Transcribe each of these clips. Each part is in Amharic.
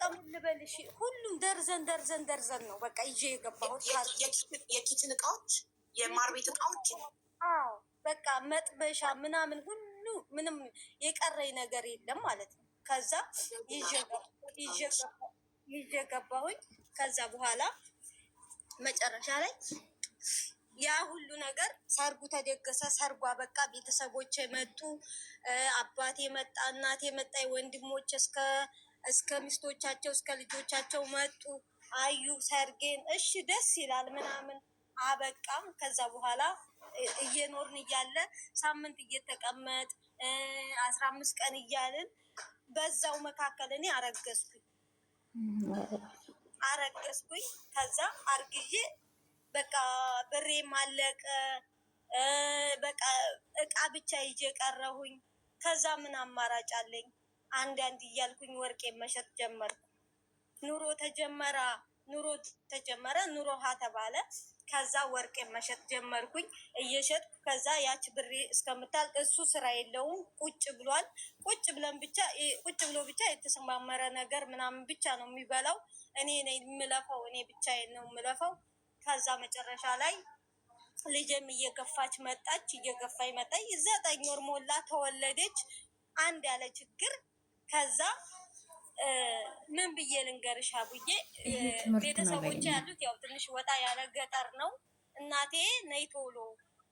ምን ልበልሽ፣ ሁሉም ደርዘን ነው በቃ ይዤ የገባሁት የኪችን እቃዎች፣ የማር ቤት እቃዎች። አዎ በቃ መጥበሻ ምናምን ሁሉ ምንም የቀረኝ ነገር የለም ማለት ነው። ከዛ ይዤ ገባሁኝ። ከዛ በኋላ መጨረሻ ላይ ያ ሁሉ ነገር ሰርጉ ተደገሰ። ሰርጓ በቃ ቤተሰቦች መጡ፣ አባቴ መጣ፣ እናቴ መጣ፣ ወንድሞች እስከ ሚስቶቻቸው እስከ ልጆቻቸው መጡ፣ አዩ ሰርጌን። እሺ ደስ ይላል ምናምን አበቃም። ከዛ በኋላ እየኖርን እያለ ሳምንት እየተቀመጥ 15 ቀን እያልን በዛው መካከል እኔ አረገዝኩኝ። ከዛ አርግዤ በቃ ብሬም አለቀ። በቃ እቃ ብቻ ይዤ ቀረሁኝ። ከዛ ምን አማራጭ አለኝ? አንድ እያልኩኝ ወርቄን መሸጥ ጀመርኩ። ኑሮ ተጀመረ። ኑሮ ሀ ተባለ። ከዛ ወርቄን መሸጥ ጀመርኩኝ እየሸጥኩ። ከዛ ያች ብሬ እስከምታልቅ እሱ ስራ የለውም ቁጭ ብሏል። ቁጭ ብሎ ብቻ የተሰማመረ ነገር ምናምን ብቻ ነው የሚበላው። እኔ ነኝ የምለፈው፣ እኔ ብቻዬን ነው የምለፈው። ከዛ መጨረሻ ላይ ልጅም እየገፋች መጣች፣ እየገፋች መጣች። 9 ወር ሞላ፣ ተወለደች። አንድ ያለ ችግር። ከዛ ምን ብዬ ልንገርሽ አቡዬ፣ ቤተሰቦች ያሉት ያው ትንሽ ወጣ ያለ ገጠር ነው። እናቴ ነይ ቶሎ፣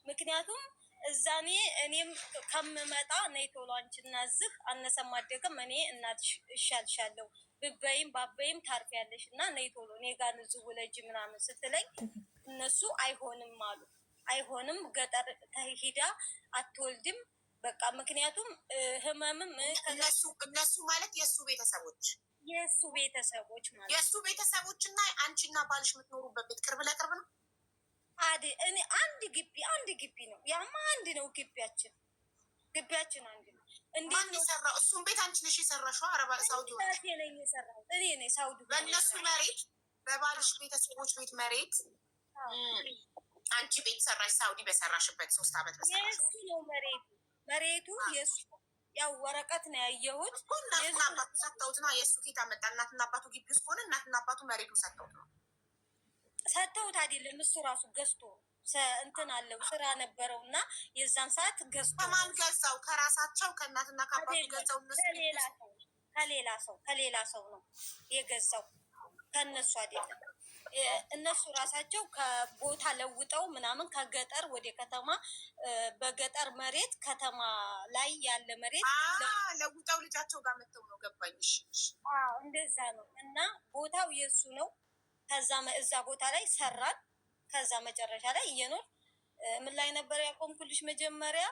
ምክንያቱም እዛኔ እኔም ከምመጣ ነይ ቶሎ አንቺና እዚህ አነሰም አደገም እኔ እናትሽ እሻልሻለሁ፣ ብበይም ባበይም ታርፊያለሽ እና ነይ ቶሎ እኔ ጋር ንዝው ውለጅ ምናምን ስትለኝ እነሱ አይሆንም አሉ። አይሆንም ገጠር ሂዳ አትወልድም በቃ ምክንያቱም ህመምም እነሱ ማለት የእሱ ቤተሰቦች ማለት የእሱ ቤተሰቦች እና አንቺና ባልሽ የምትኖሩበት ቤት ቅርብ ለቅርብ ነው። እኔ አንድ ግቢ ነው። ያማ አንድ ነው ግቢያችን አንድ ነው። እንዴት ነው የሰራው? እሱም ቤት አንቺ ነሽ የሰራሽው? አረባ ሳውዲ ነኝ የሰራሁት እኔ ነኝ። ሳውዲ በእነሱ መሬት፣ በባልሽ ቤተሰቦች ቤት መሬት አንቺ ቤት ሰራሽ። ሳውዲ በሰራሽበት 3 ዓመት የእሱ ነው መሬቱ የእሱ። ያው ወረቀት ነው ያየሁት። እናትና አባቱ ሰጥተውት ነው። የእሱ ኬታ መጣ። እናትና አባቱ ግቢ ውስጥ ሆነ። እናትና አባቱ መሬቱ ሰጥተውት ነው። ሰጥተውት አይደለም፣ እሱ ራሱ ገዝቶ እንትን አለው ስራ ነበረው እና የዛን ሰዓት ገዝቶ። ከማን ገዛው? ከራሳቸው ከእናትና ከአባቱ ገዛው? ከሌላ ሰው ነው የገዛው፣ ከእነሱ አይደለም። እነሱ ራሳቸው ከቦታ ለውጠው ምናምን ከገጠር ወደ ከተማ፣ በገጠር መሬት ከተማ ላይ ያለ መሬት ለውጠው ልጃቸው ጋር መጥተው ነው። ገባኝ። እንደዛ ነው። እና ቦታው የእሱ ነው። ከዛ እዛ ቦታ ላይ ሰራን። ከዛ መጨረሻ ላይ እየኖር ምን ላይ ነበር ያቆምኩልሽ? መጀመሪያ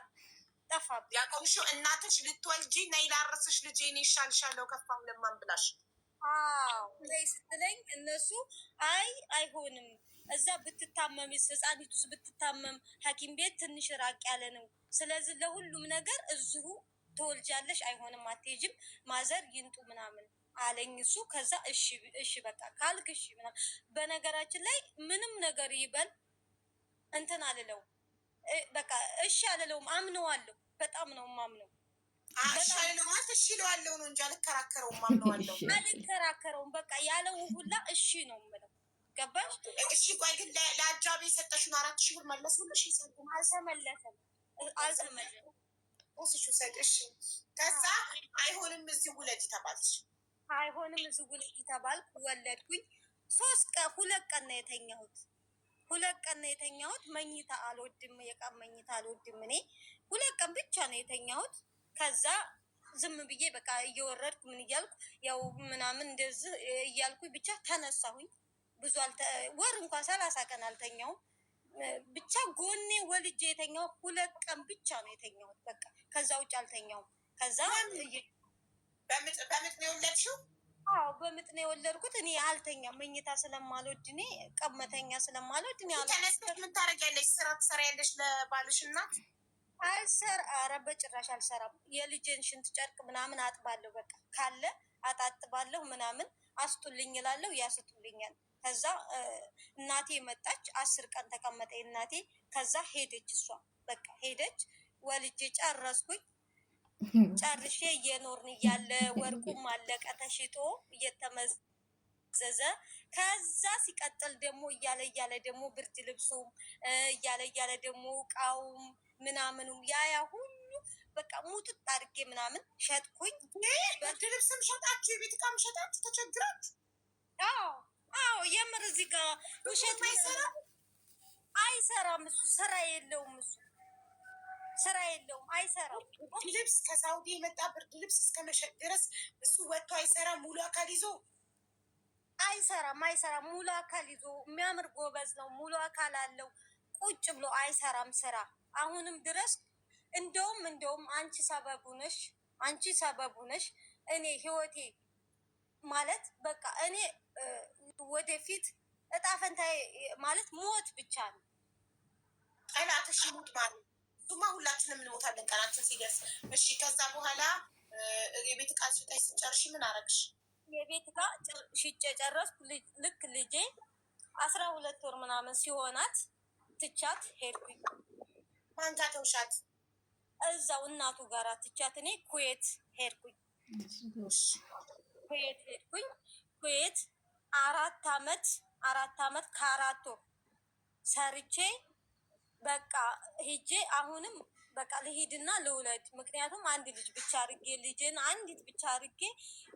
ጠፋብኝ። ያቆምሽው እናትሽ ልትወልጂ ነይ ላረስሽ ልጄ እኔ ይሻልሻለሁ ከፋም ለማን ብላሽ ላይ ስትለኝ እነሱ አይሆንም፣ እዛ ብትታመም ህፃኒቱስ ብትታመም ሐኪም ቤት ትንሽ ራቅ ያለ ነው። ስለዚህ ለሁሉም ነገር እዚሁ ትወልጃለሽ፣ አይሆንም፣ አትሄጂም፣ ማዘር ይንጡ ምናምን አለኝ እሱ። ከዛ እሺ በቃ ካልክ እሺ ምናምን። በነገራችን ላይ ምንም ነገር ይበል እንትን አልለው፣ በቃ እሺ አልለውም፣ አምነዋለሁ። በጣም ነው ማምነው። እሽለዋለሁ ነው እንጂ አልከራከረውም። አምነዋለሁ፣ አልከራከረውም። በቃ ያለው ሁላ እሺ ነው የምለው። ገባሽ? እሺ ቆይ ግን ለአጃቢ የሰጠሽውን 4,000 ብር መለሱልሽ? አልተመለሰም። እሺ ከዛ አይሆንም እዚህ ውለጅ ተባልሽ። አይሆንም እዚህ ውለጅ ተባልኩ። ወለድኩኝ። 2 ቀን ነው የተኛሁት። 2 ቀን ነው የተኛሁት። መኝታ አልወድም፣ የቀን መኝታ አልወድም። እኔ 2 ቀን ብቻ ነው የተኛሁት። ከዛ ዝም ብዬ በቃ እየወረድኩ ምን እያልኩ ያው ምናምን እንደዚህ እያልኩኝ ብቻ ተነሳሁኝ። ብዙ ወር እንኳን 30 ቀን አልተኛውም። ብቻ ጎኔ ወልጄ የተኛው 2 ቀን ብቻ ነው የተኛሁት። በቃ ከዛ ውጭ አልተኛውም። ከዛ በምጥ ነው የወለድሽው? አዎ በምጥ ነው የወለድኩት። እኔ አልተኛም፣ መኝታ ስለማልወድ፣ እኔ ቀመተኛ ስለማልወድ። እኔ ተነስተሽ ምን ታደርጊያለሽ? ስራ ትሰሪያለሽ ለባልሽ እናት? ኧረ በጭራሽ አልሰራም። የልጄን ሽንት ጨርቅ ምናምን አጥባለሁ። በቃ ካለ አጣጥባለሁ ምናምን። አስጡልኝ እላለሁ፣ ያስጡልኛል። ከዛ እናቴ መጣች። 10 ቀን ተቀመጠ እናቴ። ከዛ ሄደች፣ እሷ በቃ ሄደች። ወልጄ ጨረስኩኝ። ጨርሼ እየኖርን እያለ ወርቁም አለቀ ተሽጦ እየተመዘዘ ከዛ ሲቀጥል ደግሞ እያለ ደግሞ ብርድ ልብሱም እያለ ደግሞ እቃውም ምናምኑም ያ ሁሉ በቃ ሙጥጥ አድርጌ ምናምን ሸጥኩኝ። ብርድ ልብስም ሸጣችሁ የቤት ዕቃም ሸጣችሁ ተቸግራችሁ? አዎ የምር እዚህ ጋር ውሸት አይሰራም። እሱ ስራ የለውም። እሱ ስራ የለውም፣ አይሰራም። ብርድ ልብስ ከሳውዲ የመጣ ብርድ ልብስ እስከ መሸጥ ድረስ እሱ ወጥቶ አይሰራም። ሙሉ አካል ይዞ አይሰራም። ሙሉ አካል ይዞ የሚያምር ጎበዝ ነው። ሙሉ አካል አለው። ቁጭ ብሎ አይሰራም ስራ አሁንም ድረስ። እንደውም አንቺ ሰበቡ ነሽ። እኔ ህይወቴ ማለት በቃ እኔ ወደፊት እጣ ፈንታዬ ማለት ሞት ብቻ ነው። ቀናትሽ ሙት ማለት እሱማ ሁላችንም እንሞታለን ቀናችን ሲደርስ። እሺ ከዛ በኋላ የቤት ዕቃ ሽጠሽ ስጨርሽ ምን አረግሽ? የቤት ዕቃ ሽጬ ጨረስኩ። ልክ ልጄ 12 ወር ምናምን ሲሆናት ትቻት ሄድኩኝ። ማን ጋር ተውሻት? እዛው እናቱ ጋር ትቻት እኔ ኩዌት ሄድኩኝ። ኩዌት 4 አመት ከ4 ወር ሰርቼ በቃ ሂጄ አሁንም በቃ ልሂድና ልውለድ። ምክንያቱም አንድ ልጅ ብቻ አድርጌ ልጅን አንዲት ብቻ አድርጌ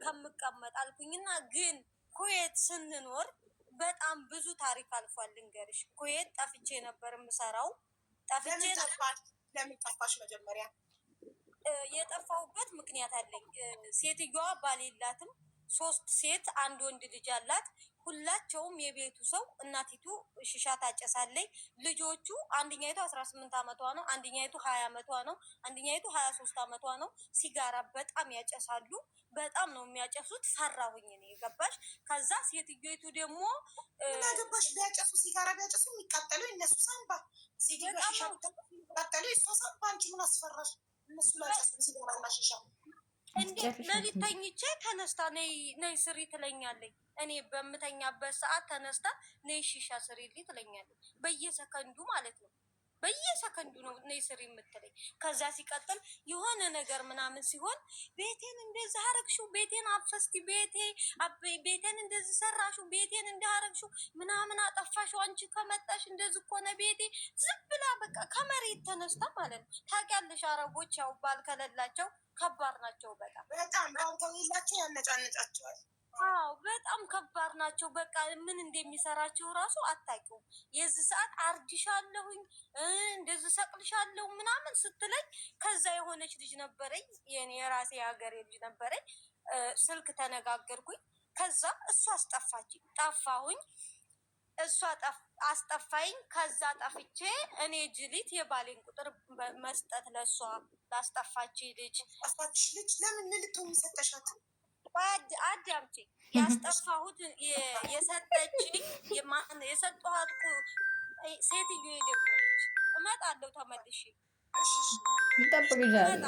ከምቀመጥ አልኩኝና፣ ግን ኩዌት ስንኖር በጣም ብዙ ታሪክ አልፏል። ልንገርሽ፣ ኩዌት ጠፍቼ ነበር የምሰራው። ለምን ጠፋሽ? መጀመሪያ የጠፋሁበት ምክንያት አለኝ። ሴትዮዋ ባል የላትም። 3 ሴት 1 ወንድ ልጅ አላት። ሁላቸውም የቤቱ ሰው። እናቲቱ ሽሻ ታጨሳለች። ልጆቹ አንደኛይቱ 18 አመቷ ነው፣ አንደኛይቱ 20 አመቷ ነው፣ አንደኛይቱ 23 አመቷ ነው። ሲጋራ በጣም ያጨሳሉ። በጣም ነው የሚያጨሱት። ፈራሁኝ እኔ ገባሽ። ከዛ ሴትዮቱ ደግሞ ምን አገባሽ? ቢያጨሱ ሲጋራ ቢያጨሱ የሚቃጠለው እነሱ ሳምባ ሲጋራ ሽሻ የሚቃጠለው እሷ ሳምባ። አንቺ ምን አስፈራሽ? እነሱ ላጨሱ ሲጋራና ሽሻ እንዴት ለሊት ተኝቼ ተነስታ ነይ ስሪ ትለኛለች። እኔ በምተኛበት ሰዓት ተነስታ ነይ ሺሻ ስሪልኝ ትለኛለች። በየሰከንዱ ማለት ነው። በየሰከንዱ ነው ነይ ስሪ የምትለኝ። ከዛ ሲቀጥል የሆነ ነገር ምናምን ሲሆን ቤቴን እንደዚህ አረግሽው፣ ቤቴን አፈስቲ፣ ቤቴን እንደዚህ ሰራሽው፣ ቤቴን እንዳረግሽው ምናምን አጠፋሽው፣ አንቺ ከመጣሽ እንደዚህ እኮ ነው ቤቴ። ዝም ብላ በቃ ከመሬት ተነስታ ማለት ነው። ታውቂያለሽ አረቦች ያው ባል ከሌላቸው ከባድ ናቸው። በጣም ባል ከሌላቸው ያነጫነጫቸዋል። አዎ በጣም ከባድ ናቸው። በቃ ምን እንደሚሰራቸው እራሱ አታውቂውም። የዚህ ሰዓት አርድሻለሁኝ እንደዚህ ሰቅልሻለሁ ምናምን ስትለኝ፣ ከዛ የሆነች ልጅ ነበረኝ፣ የራሴ የሀገሬ ልጅ ነበረኝ። ስልክ ተነጋገርኩኝ። ከዛ እሷ አስጠፋችኝ። ጠፋሁኝ፣ እሷ አስጠፋኝ። ከዛ ጠፍቼ እኔ ጅሊት የባሌን ቁጥር መስጠት ለእሷ ላስጠፋች ልጅ ለምን ልትሆን ሰጠሻት? አዳምጪ። ያስጠፋሁት የሰጠችኝ የሰጠኋት ሴትዮ የደወለች እመጣለሁ ተመልሼ ይጠብቅሻል።